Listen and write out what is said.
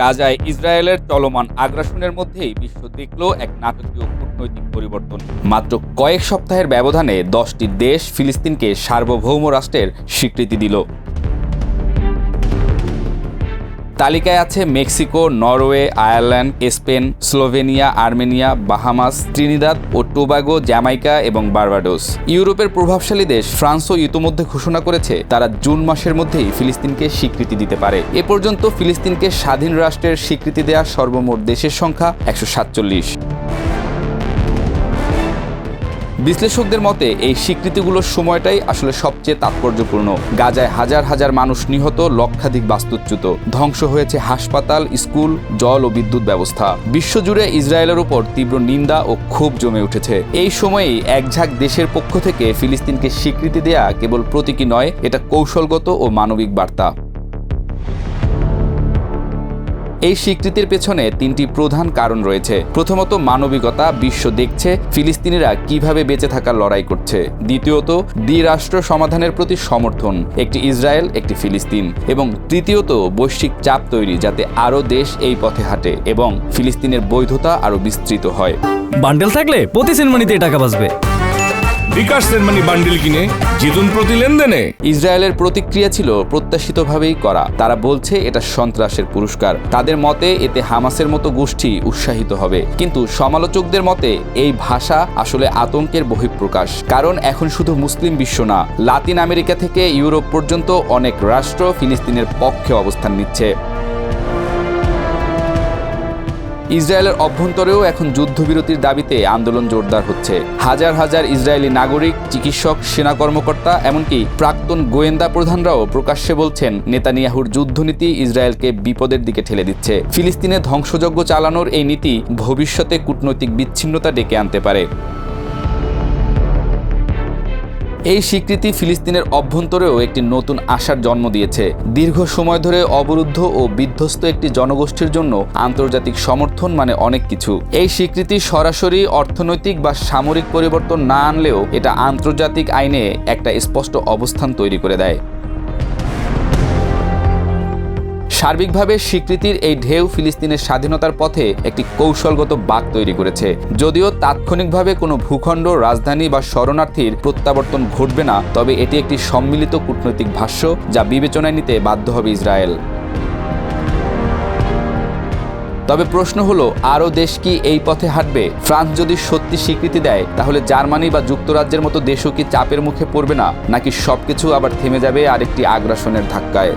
গাজায় ইসরায়েলের চলমান আগ্রাসনের মধ্যেই বিশ্ব দেখল এক নাটকীয় কূটনৈতিক পরিবর্তন। মাত্র কয়েক সপ্তাহের ব্যবধানে 10টি দেশ ফিলিস্তিনকে সার্বভৌম রাষ্ট্রের স্বীকৃতি দিল। তালিকায় আছে Mexico, Norway, Ireland, Spain, Slovenia, Armenia, Bahamas, Trinidad ও টোবাগো, জ্যামাইকা এবং বার্বাডোস। ইউরোপের প্রভাবশালী দেশ ফ্রান্সও ইতোমধ্যে ঘোষণা করেছে তারা জুন মাসের মধ্যেই ফিলিস্তিনকে স্বীকৃতি দিতে পারে। এ পর্যন্ত ফিলিস্তিনকে স্বাধীন রাষ্ট্রের স্বীকৃতি দেওয়া সর্বমোট দেশের সংখ্যা 147। বিশ্লেষকদের মতে এই স্বীকৃতিগুলোর সময়টাই আসলে সবচেয়ে তাৎপর্যপূর্ণ। গাজায় হাজার হাজার মানুষ নিহত, লক্ষাধিক বাস্তুচ্যুত, ধ্বংস হয়েছে হাসপাতাল, স্কুল, জল ও বিদ্যুৎ ব্যবস্থা। বিশ্বজুড়ে ইসরায়েলের উপর তীব্র নিন্দা ও ক্ষোভ জমে উঠেছে। এই সময়েই একঝাঁক দেশের পক্ষ থেকে ফিলিস্তিনকে স্বীকৃতি দেয়া কেবল প্রতীকী নয়, এটা কৌশলগত ও মানবিক বার্তা। এই স্বীকৃতির পেছনে 3টি প্রধান কারণ রয়েছে। প্রথমত, মানবিকতা। বিশ্ব দেখছে ফিলিস্তিনিরা কিভাবে বেঁচে থাকার লড়াই করছে। দ্বিতীয়ত, দ্বিরাষ্ট্র সমাধানের প্রতি সমর্থন, একটি ইসরায়েল, একটি ফিলিস্তিন। এবং তৃতীয়ত, বৈশ্বিক চাপ তৈরি যাতে আরও দেশ এই পথে হাঁটে এবং ফিলিস্তিনের বৈধতা আরও বিস্তৃত হয়। বান্ডেল থাকলে প্রতি সেনমানিতে টাকা বাঁচবে। বিকাশ সেনমানি বান্ডিল কিনে জিতুন প্রতি লেনদেনে। ইসরায়েলের প্রতিক্রিয়া ছিল প্রত্যাশিতভাবেই করা। তারা বলছে এটা সন্ত্রাসের পুরস্কার। তাদের মতে এতে হামাসের মতো গোষ্ঠী উৎসাহিত হবে। কিন্তু সমালোচকদের মতে এই ভাষা আসলে আতঙ্কের বহিঃপ্রকাশ। কারণ এখন শুধু মুসলিম বিশ্ব না, লাতিন আমেরিকা থেকে ইউরোপ পর্যন্ত অনেক রাষ্ট্র ফিলিস্তিনের পক্ষে অবস্থান নিচ্ছে। ইসরায়েলের অভ্যন্তরেও এখন যুদ্ধবিরতির দাবিতে আন্দোলন জোরদার হচ্ছে। হাজার হাজার ইসরায়েলি নাগরিক, চিকিৎসক, সেনা কর্মকর্তা, এমনকি প্রাক্তন গোয়েন্দা প্রধানরাও প্রকাশ্যে বলছেন নেতানিয়াহুর যুদ্ধনীতি ইসরায়েলকে বিপদের দিকে ঠেলে দিচ্ছে। ফিলিস্তিনে ধ্বংসযজ্ঞ চালানোর এই নীতি ভবিষ্যতে কূটনৈতিক বিচ্ছিন্নতা ডেকে আনতে পারে। এই স্বীকৃতি ফিলিস্তিনের অভ্যন্তরেও একটি নতুন আশার জন্ম দিয়েছে। দীর্ঘ সময় ধরে অবরুদ্ধ ও বিধ্বস্ত একটি জনগোষ্ঠীর জন্য আন্তর্জাতিক সমর্থন মানে অনেক কিছু। এই স্বীকৃতি সরাসরি অর্থনৈতিক বা সামরিক পরিবর্তন না আনলেও এটা আন্তর্জাতিক আইনে একটা স্পষ্ট অবস্থান তৈরি করে দেয়। সার্বিকভাবে স্বীকৃতির এই ঢেউ ফিলিস্তিনের স্বাধীনতার পথে একটি কৌশলগত বাঁক তৈরি করেছে। যদিও তাৎক্ষণিকভাবে কোনো ভূখণ্ড, রাজধানী বা শরণার্থীর প্রত্যাবর্তন ঘটবে না, তবে এটি একটি সম্মিলিত কূটনৈতিক ভাষ্য যা বিবেচনায় নিতে বাধ্য হবে ইসরায়েল। তবে প্রশ্ন হলো, আরও দেশ কি এই পথে হাঁটবে? ফ্রান্স যদি সত্যি স্বীকৃতি দেয়, তাহলে জার্মানি বা যুক্তরাজ্যের মতো দেশও কি চাপের মুখে পড়বে না, নাকি সবকিছু আবার থেমে যাবে আরেকটি আগ্রাসনের ধাক্কায়?